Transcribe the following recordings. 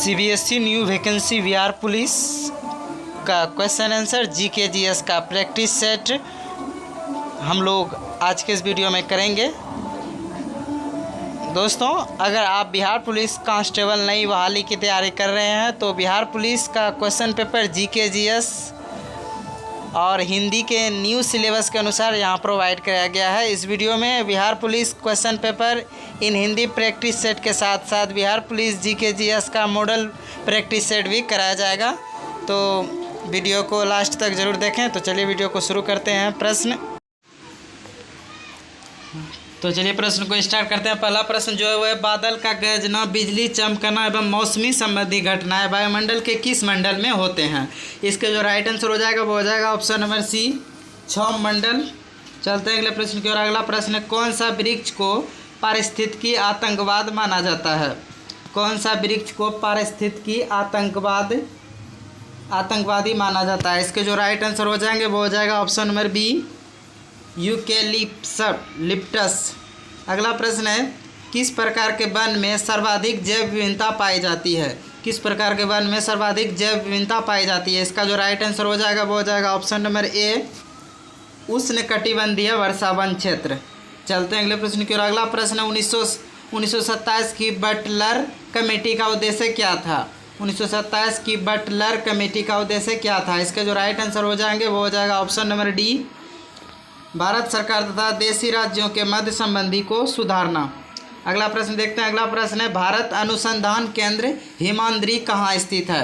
CBSE new vacancy Bihar police का question answer GK GS का practice set हम लोग आज के इस वीडियो में करेंगे। दोस्तों, अगर आप बिहार पुलिस कांस्टेबल नई बहाली की तैयारी कर रहे हैं तो बिहार पुलिस का क्वेश्चन पेपर जीके जीएस और हिंदी के न्यू सिलेबस के अनुसार यहाँ प्रोवाइड कराया गया है। इस वीडियो में Bihar police question paper in Hindi practice set के साथ साथ बिहार पुलिस जीके जीएस का मॉडल प्रैक्टिस सेट भी कराया जाएगा, तो वीडियो को लास्ट तक ज़रूर देखें। तो चलिए वीडियो को शुरू करते हैं। प्रश्न को स्टार्ट करते हैं। पहला प्रश्न जो है वह बादल का गरजना, बिजली चमकना एवं मौसमी संबंधी घटनाएं वायुमंडल के किस मंडल में होते हैं? इसके जो राइट आंसर हो जाएगा वो हो जाएगा ऑप्शन नंबर सी, 6 मंडल। चलते हैं अगले प्रश्न की ओर। अगला प्रश्न है, कौन सा वृक्ष को पारिस्थितिकी आतंकवाद माना जाता है? कौन सा वृक्ष को पारिस्थितिकी आतंकवादी माना जाता है? इसके जो राइट आंसर हो जाएंगे वो हो जाएगा ऑप्शन नंबर बी, यूकेलिप्टस। अगला प्रश्न है, किस प्रकार के वन में सर्वाधिक जैव विविधता पाई जाती है? किस प्रकार के वन में सर्वाधिक जैव विविधता पाई जाती है? इसका जो राइट आंसर हो जाएगा वो हो जाएगा ऑप्शन नंबर ए, उष्णकटिबंधीय वर्षा वन क्षेत्र। चलते हैं अगले प्रश्न की ओर। अगला प्रश्न है, 1927 की बटलर कमेटी का उद्देश्य क्या था? 1927 की बटलर कमेटी का उद्देश्य क्या था? इसके जो राइट आंसर हो जाएंगे वो हो जाएगा ऑप्शन नंबर डी, भारत सरकार तथा देशी राज्यों के मध्य संबंधी को सुधारना। अगला प्रश्न देखते हैं। अगला प्रश्न है, भारत अनुसंधान केंद्र हिमाद्री कहाँ स्थित है?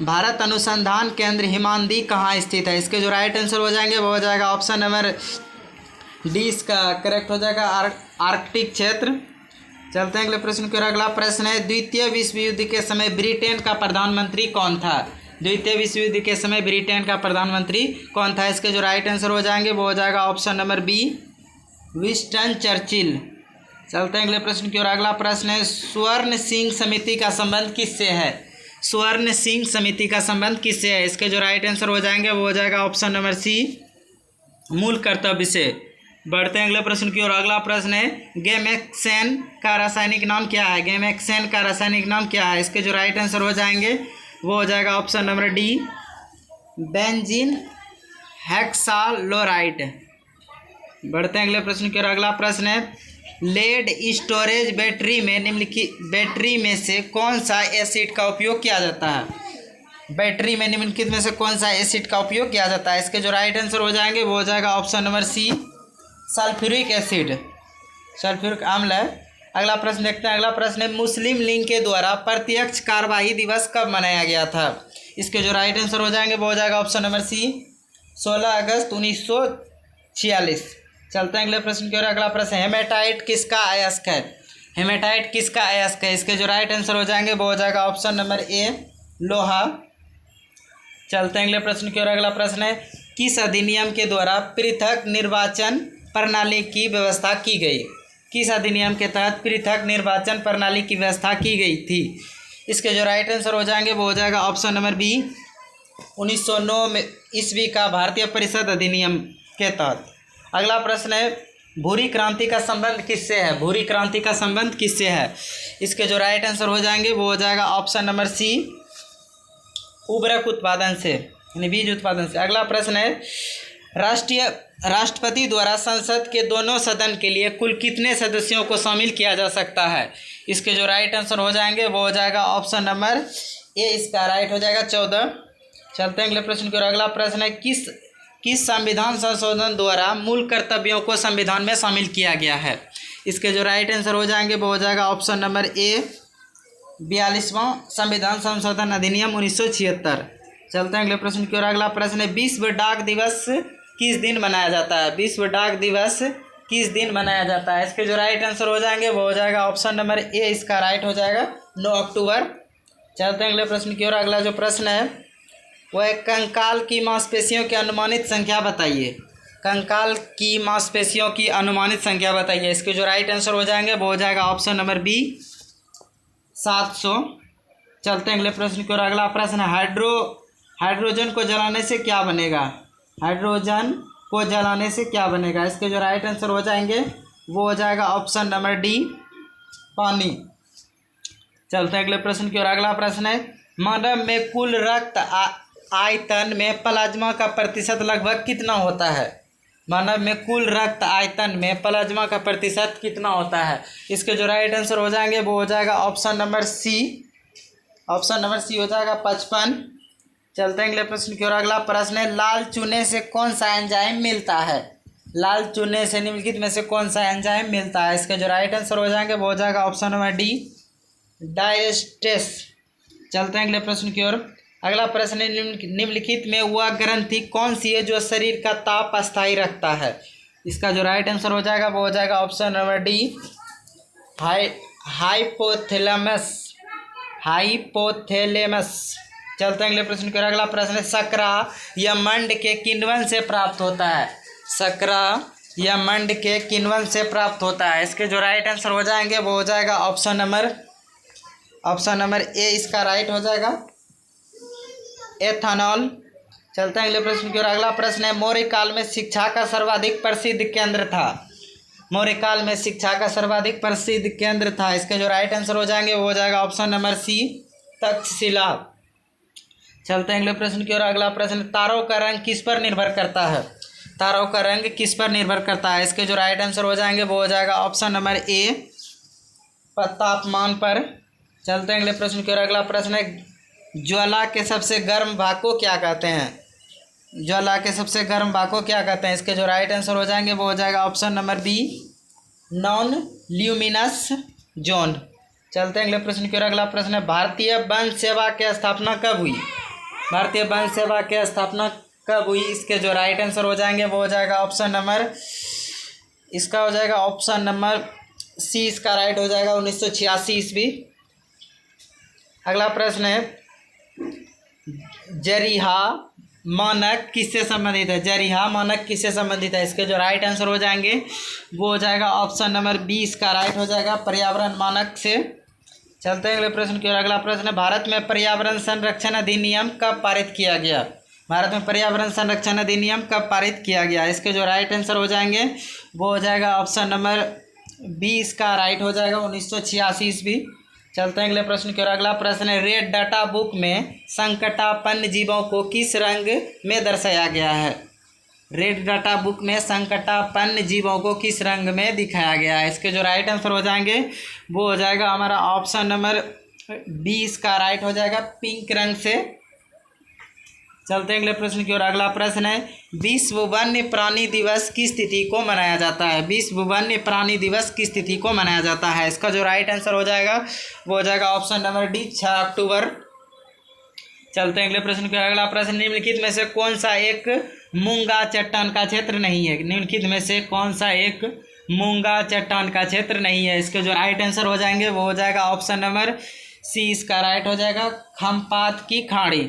भारत अनुसंधान केंद्र हिमाद्री कहाँ स्थित है? इसके जो राइट आंसर हो जाएंगे वो हो जाएगा ऑप्शन नंबर डी, इसका करेक्ट हो जाएगा आर्कटिक क्षेत्र। चलते हैं अगले प्रश्न की ओर। अगला प्रश्न है, द्वितीय विश्व युद्ध के समय ब्रिटेन का प्रधानमंत्री कौन था? द्वितीय विश्व युद्ध के समय ब्रिटेन का प्रधानमंत्री कौन था? इसके जो राइट आंसर हो जाएंगे वो हो जाएगा option number B, Winston Churchill. चलते हैं अगले प्रश्न की ओर। अगला प्रश्न है, स्वर्ण सिंह समिति का संबंध किससे है? स्वर्ण सिंह समिति का संबंध किससे है? इसके जो राइट आंसर हो जाएंगे वो हो जाएगा ऑप्शन नंबर सी, मूल कर्तव्य से। बढ़ते हैं अगले प्रश्न की ओर। अगला प्रश्न है, गैमेक्सेन का रासायनिक नाम क्या है? गैमेक्सेन का रासायनिक नाम क्या है? इसके जो राइट आंसर हो जाएंगे वो हो जाएगा ऑप्शन नंबर डी, बेंजीन हेक्सालोराइड। बढ़ते हैं अगले प्रश्न की ओर। अगला प्रश्न है, लेड स्टोरेज बैटरी में निम्नलिखित बैटरी में से कौन सा एसिड का उपयोग किया जाता है? बैटरी में निम्नलिखित में से कौन सा एसिड का उपयोग किया जाता है? इसके जो राइट आंसर हो जाएंगे वो हो जाएगा option number C, sulphuric acid, sulphuric अम्ल है। अगला प्रश्न देखते हैं। अगला प्रश्न है, मुस्लिम लीग के द्वारा प्रत्यक्ष कार्यवाही दिवस कब मनाया गया था? इसके जो राइट आंसर हो जाएंगे वो हो जाएगा ऑप्शन नंबर सी, 16 अगस्त 1946। चलते हैं अगले प्रश्न की ओर। अगला प्रश्न, हेमेटाइट किसका अयस्क है? हेमेटाइट किसका अयस्क है? इसके जो राइट आंसर हो जाएंगे वो हो जाएगा ऑप्शन नंबर ए, लोहा। चलते हैं अगले प्रश्न की ओर। अगला प्रश्न है, किस अधिनियम के द्वारा पृथक निर्वाचन प्रणाली की व्यवस्था की गई? किस अधिनियम के तहत पृथक निर्वाचन प्रणाली की व्यवस्था की गई थी? इसके जो राइट आंसर हो जाएंगे वो हो जाएगा ऑप्शन नंबर बी, 1909 में ईस्वी का भारतीय परिषद अधिनियम के तहत। अगला प्रश्न है, भूरी क्रांति का संबंध किससे है? भूरी क्रांति का संबंध किससे है? इसके जो राइट आंसर हो जाएंगे वो हो जाएगा ऑप्शन नंबर सी, उर्वरक उत्पादन से, यानी बीज उत्पादन से। अगला प्रश्न है, राष्ट्रपति द्वारा संसद के दोनों सदन के लिए कुल कितने सदस्यों को शामिल किया जा सकता है? इसके जो राइट आंसर हो जाएंगे वो हो जाएगा ऑप्शन नंबर ए, इसका राइट हो जाएगा 14। चलते हैं अगले प्रश्न की ओर। अगला प्रश्न है, किस संविधान संशोधन द्वारा मूल कर्तव्यों को संविधान में शामिल किया गया है? इसके जो राइट आंसर हो जाएंगे वो हो जाएगा ऑप्शन नंबर ए, 42वां संविधान संशोधन अधिनियम 1976। चलते हैं अगले प्रश्न की ओर। अगला प्रश्न है, विश्व डाक दिवस किस दिन मनाया जाता है? विश्व डाक दिवस किस दिन मनाया जाता है? इसके जो राइट आंसर हो जाएंगे वो हो जाएगा ऑप्शन नंबर ए, इसका राइट हो जाएगा 9 अक्टूबर। चलते हैं अगले प्रश्न की ओर। अगला जो प्रश्न है वह कंकाल की मांसपेशियों की अनुमानित संख्या बताइए। कंकाल की मांसपेशियों की अनुमानित संख्या बताइए। इसके जो राइट आंसर हो जाएंगे वो हो जाएगा ऑप्शन नंबर बी, 700। चलते हैं अगले प्रश्न की ओर। अगला प्रश्न है, हाइड्रोजन को जलाने से क्या बनेगा? हाइड्रोजन को जलाने से क्या बनेगा? इसके जो राइट आंसर हो जाएंगे वो हो जाएगा ऑप्शन नंबर डी, पानी। चलते हैं अगले प्रश्न की ओर। अगला प्रश्न है मानव में कुल रक्त आयतन में प्लाज्मा का प्रतिशत लगभग कितना होता है। मानव में कुल रक्त आयतन में प्लाज्मा का प्रतिशत कितना होता है। इसके जो राइट आंसर हो जाएंगे वो हो जाएगा option number C. Option number C हो जाएगा 55। चलते हैं अगले प्रश्न की ओर। अगला प्रश्न है लाल चूने से कौन सा एंजाइम मिलता है। लाल चूने से निम्नलिखित में से कौन सा एंजाइम मिलता है। इसके जो राइट आंसर हो जाएंगे वो हो जाएगा ऑप्शन नंबर डी, डायस्टेस। चलते हैं अगले प्रश्न की ओर। अगला प्रश्न है निम्नलिखित में वह ग्रंथि कौन सी है जो शरीर का ताप अस्थायी रखता है। इसका जो राइट आंसर हो जाएगा वो हो जाएगा option number D, hypothalamus. Hypothalamus. चलते हैं अगले प्रश्न की ओर। अगला प्रश्न है शकरा या मंड के किण्वन से प्राप्त होता है। शकरा या मंड के किण्वन से प्राप्त होता है। इसके जो राइट आंसर हो जाएंगे वो हो जाएगा ऑप्शन नंबर ए, इसका राइट हो जाएगा एथेनॉल। चलते हैं अगले प्रश्न की ओर। अगला प्रश्न है मौर्य काल में शिक्षा का सर्वाधिक प्रसिद्ध केंद्र था। मौर्य काल में शिक्षा का सर्वाधिक प्रसिद्ध केंद्र था। इसके जो राइट आंसर हो जाएंगे वो हो जाएगा ऑप्शन नंबर सी, तक्षशिला। चलते हैं अगले प्रश्न की ओर। अगला प्रश्न तारों का रंग किस पर निर्भर करता है। तारों का रंग किस पर निर्भर करता है। इसके जो राइट आंसर हो जाएंगे वो हो जाएगा ऑप्शन नंबर ए, तापमान पर। चलते हैं अगले प्रश्न की ओर। अगला प्रश्न है ज्वाला के सबसे गर्म भाग को क्या कहते हैं। ज्वाला के सबसे गर्म भाग को क्या कहते हैं। इसके जो राइट आंसर हो जाएंगे वो हो जाएगा option number B, non luminous zone. चलते हैं अगले प्रश्न की ओर। अगला प्रश्न है भारतीय वन सेवा की स्थापना कब हुई। भारतीय वन सेवा की स्थापना कब हुई। इसके जो राइट आंसर हो जाएंगे वो हो जाएगा ऑप्शन नंबर, इसका हो जाएगा ऑप्शन नंबर सी, इसका राइट हो जाएगा 1986 ईस्वी। अगला प्रश्न है जरीहा मानक किससे संबंधित है। जरीहा मानक किससे संबंधित है। इसके जो राइट आंसर हो जाएंगे वो हो जाएगा ऑप्शन नंबर बी, इसका राइट हो जाएगा पर्यावरण मानक से। चलते हैं अगले प्रश्न की ओर। अगला प्रश्न है भारत में पर्यावरण संरक्षण अधिनियम कब पारित किया गया। भारत में पर्यावरण संरक्षण अधिनियम कब पारित किया गया। इसके जो राइट आंसर हो जाएंगे वो हो जाएगा ऑप्शन नंबर बी, इसका राइट हो जाएगा 1986 ईस्वी। चलते हैं अगले प्रश्न की ओर। अगला प्रश्न है रेड डाटा बुक में संकटापन्न जीवों को किस रंग में दर्शाया गया है। रेड डाटा बुक में संकटापन्न जीवों को किस रंग में दिखाया गया है। इसके जो राइट आंसर हो जाएंगे वो हो जाएगा हमारा ऑप्शन नंबर बी, इसका राइट हो जाएगा पिंक रंग से। चलते हैं अगले प्रश्न की ओर। अगला प्रश्न है विश्व वन्य प्राणी दिवस किस तिथि को मनाया जाता है। विश्व वन्य प्राणी दिवस किस तिथि को मनाया जाता है। इसका जो राइट आंसर हो जाएगा वो हो जाएगा ऑप्शन नंबर डी, 6 अक्टूबर। चलते हैं अगले प्रश्न की ओर। अगला प्रश्न निम्नलिखित में से कौन सा एक मूंगा चट्टान का क्षेत्र नहीं है। निम्नलिखित में से कौन सा एक मूंगा चट्टान का क्षेत्र नहीं है। इसके जो राइट आंसर हो जाएंगे वो हो जाएगा ऑप्शन नंबर सी, इसका राइट हो जाएगा खम्पात की खाड़ी।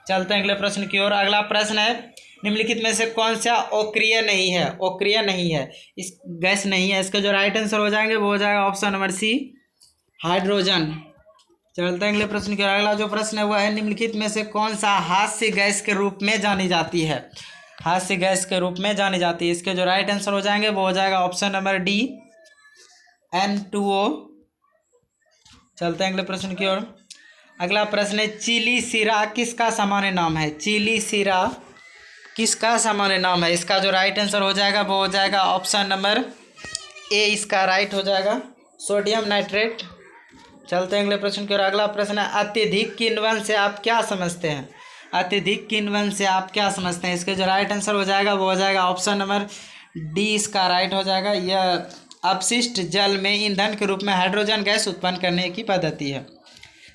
चलते हैं अगले प्रश्न की ओर। अगला प्रश्न है निम्नलिखित में से कौन सा अक्रिय नहीं है। अक्रिय नहीं है, इस गैस नहीं है। इसका जो राइट आंसर हो जाएंगे वो हो जाएगा ऑप्शन नंबर सी, हाइड्रोजन। चलते हैं अगले प्रश्न की ओर। अगला जो प्रश्न है वह है निम्नलिखित में से कौन सा हास्य गैस के रूप में जानी जाती है। हास्य गैस के रूप में जानी जाती है। इसके जो राइट आंसर हो जाएंगे वो हो जाएगा ऑप्शन नंबर डी, N2O। चलते हैं अगले प्रश्न की ओर। अगला प्रश्न है चिली सिरा किसका सामान्य नाम है। चिली सिरा किसका सामान्य नाम है। इसका जो राइट आंसर हो जाएगा वो हो जाएगा ऑप्शन नंबर ए, इसका राइट हो जाएगा सोडियम नाइट्रेट। चलते हैं अगले प्रश्न की ओर। अगला प्रश्न है अत्यधिक किण्वन से आप क्या समझते हैं। अत्यधिक किण्वन से आप क्या समझते हैं। इसके जो राइट आंसर हो जाएगा वो हो जाएगा ऑप्शन नंबर डी, इसका राइट हो जाएगा यह अपशिष्ट जल में ईंधन के रूप में हाइड्रोजन गैस उत्पन्न करने की पद्धति है।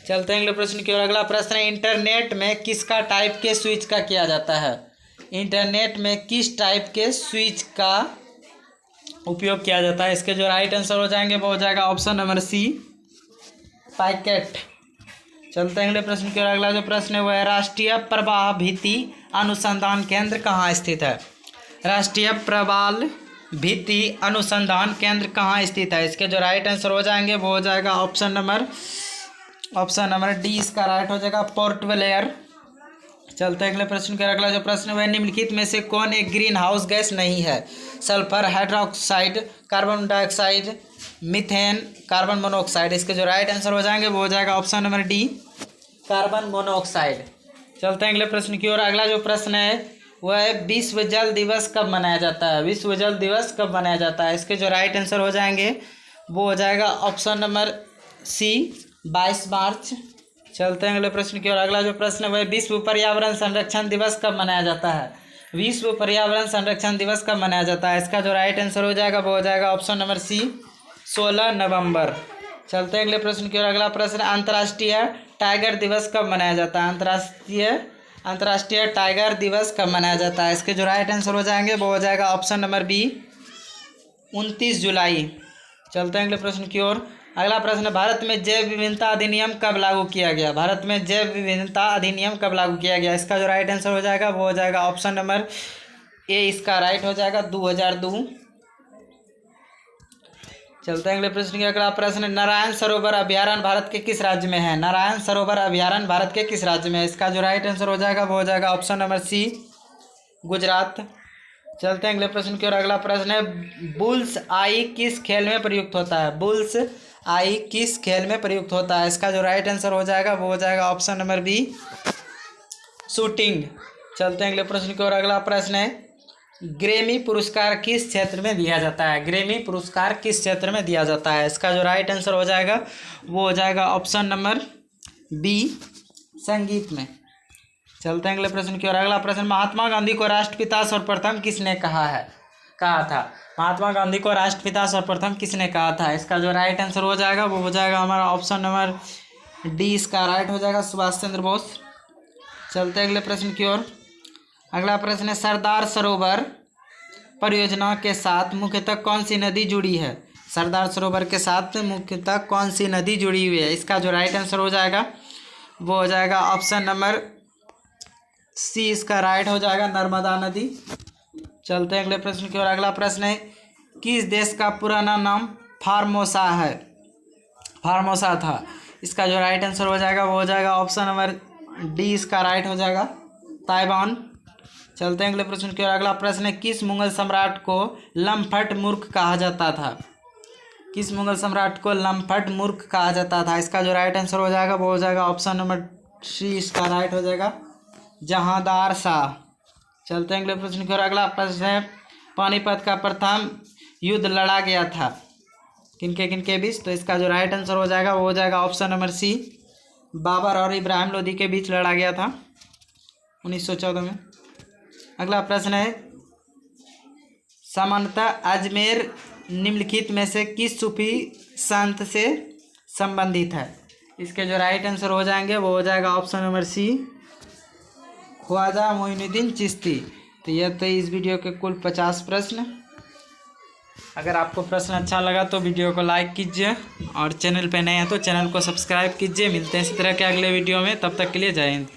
चलते हैं अगले प्रश्न की ओर। अगला प्रश्न है इंटरनेट में किसका टाइप के स्विच का किया जाता है। इंटरनेट में किस टाइप के स्विच का उपयोग किया जाता है। इसके जो राइट आंसर हो जाएंगे वो हो जाएगा ऑप्शन नंबर सी, पैकेट। चलते हैं अगले प्रश्न की ओर। अगला जो प्रश्न है वह है राष्ट्रीय प्रवाह भित्ति अनुसंधान केंद्र कहाँ स्थित है। राष्ट्रीय प्रवाह भित्ति अनुसंधान केंद्र कहाँ स्थित है। इसके जो राइट आंसर हो जाएंगे वो हो जाएगा ऑप्शन नंबर डी, इसका राइट हो जाएगा पोर्ट ब्लेयर। चलते हैं अगले प्रश्न का। अगला जो प्रश्न है वह निम्नलिखित में से कौन एक ग्रीन हाउस गैस नहीं है? Sulphur, hydroxide, carbon dioxide, methane, carbon monoxide. इसके जो राइट आंसर हो जाएंगे वो हो जाएगा option number D, carbon monoxide. चलते हैं अगले प्रश्न की ओर। अगला जो प्रश्न है वह है विश्व जल दिवस कब मनाया जाता है? विश्व जल दिवस कब मनाया जाता है? इसके जो राइट आंसर हो जाएंगे वो हो जाएगा ऑप्शन नंबर सी, 22 मार्च। चलते हैं अगले प्रश्न की ओर। अगला जो प्रश्न है वह विश्व पर्यावरण संरक्षण दिवस कब मनाया जाता है? विश्व पर्यावरण संरक्षण दिवस कब मनाया जाता है? इसका जो राइट आंसर हो जाएगा वो हो जाएगा ऑप्शन नंबर सी, 16 नवंबर। चलते हैं अगले प्रश्न की ओर। अगला प्रश्न, अंतर्राष्ट्रीय टाइगर दिवस कब मनाया जाता है? अंतर्राष्ट्रीय टाइगर दिवस कब मनाया जाता है? इसके जो राइट आंसर हो जाएंगे वो हो जाएगा ऑप्शन नंबर बी, 29 जुलाई। चलते हैं अगले प्रश्न की ओर। अगला प्रश्न, भारत में जैव विविधता अधिनियम कब लागू किया गया? भारत में जैव विविधता अधिनियम कब लागू किया गया? इसका जो राइट आंसर हो जाएगा वो हो जाएगा ऑप्शन नंबर ए, इसका राइट हो जाएगा 2002। चलते हैं अगले प्रश्न की। अगला प्रश्न, नारायण सरोवर अभ्यारण्य भारत के किस राज्य में है? नारायण सरोवर अभ्यारण्य भारत के किस राज्य में है? इसका जो राइट आंसर हो जाएगा वो हो जाएगा ऑप्शन नंबर सी, गुजरात। चलते हैं अगले प्रश्न की ओर। अगला प्रश्न है, बुल्स आई किस खेल में प्रयुक्त होता है? बुल्स आई किस खेल में प्रयुक्त होता है? इसका जो राइट आंसर हो जाएगा वो हो जाएगा ऑप्शन नंबर बी, शूटिंग। चलते हैं अगले प्रश्न की ओर। अगला प्रश्न है, ग्रैमी पुरस्कार किस क्षेत्र में दिया जाता है? ग्रैमी पुरस्कार किस क्षेत्र में दिया जाता है? इसका जो राइट आंसर हो जाएगा वो हो जाएगा ऑप्शन नंबर बी, संगीत में। चलते हैं अगले प्रश्न की ओर। अगला प्रश्न, महात्मा गांधी को राष्ट्रपिता सर्वप्रथम किसने कहा था? महात्मा गांधी को राष्ट्रपिता सर्वप्रथम किसने कहा था? इसका जो राइट आंसर हो जाएगा वो हो जाएगा हमारा ऑप्शन नंबर डी, इसका राइट हो जाएगा सुभाष चंद्र बोस। चलते हैं अगले प्रश्न की ओर। अगला प्रश्न है, सरदार सरोवर परियोजना के साथ मुख्यतः कौन सी नदी जुड़ी है? सरदार सरोवर के साथ मुख्यतः कौन सी नदी जुड़ी हुई है? इसका जो राइट आंसर हो जाएगा वो हो जाएगा ऑप्शन नंबर सी, इसका राइट हो जाएगा नर्मदा नदी। चलते हैं अगले प्रश्न की ओर। अगला प्रश्न है, किस देश का पुराना नाम फार्मोसा है? फार्मोसा था। इसका जो राइट आंसर हो जाएगा वो हो जाएगा ऑप्शन नंबर डी, इसका राइट हो जाएगा ताइवान। चलते हैं अगले प्रश्न की ओर। अगला प्रश्न है, किस मुगल सम्राट को लंपट मूर्ख कहा जाता था? किस मुगल सम्राट को लंपट मूर्ख कहा जाता था? इसका जो राइट आंसर हो जाएगा वो हो जाएगा ऑप्शन नंबर सी, इसका राइट हो जाएगा जहांदार शाह। चलते हैं अगले प्रश्न की ओर। अगला प्रश्न है, पानीपत का प्रथम युद्ध लड़ा गया था किनके बीच? तो इसका जो राइट आंसर हो जाएगा वो हो जाएगा ऑप्शन नंबर सी, बाबर और इब्राहिम लोदी के बीच लड़ा गया था 1914 में। अगला प्रश्न है, सामान्यतः अजमेर निम्नलिखित में से किस सूफी संत से संबंधित है? इसके जो राइट आंसर हो जाएंगे वो हो जाएगा option number C, Khwaja Moinuddin Chishti. तो यह तो इस वीडियो के कुल 50 प्रश्न। अगर आपको प्रश्न अच्छा लगा तो वीडियो को लाइक कीजिए और चैनल पे नए हैं तो चैनल को सब्सक्राइब कीजिए। मिलते हैं इसी तरह के अगले वीडियो में, तब तक के लिए जय हिंद।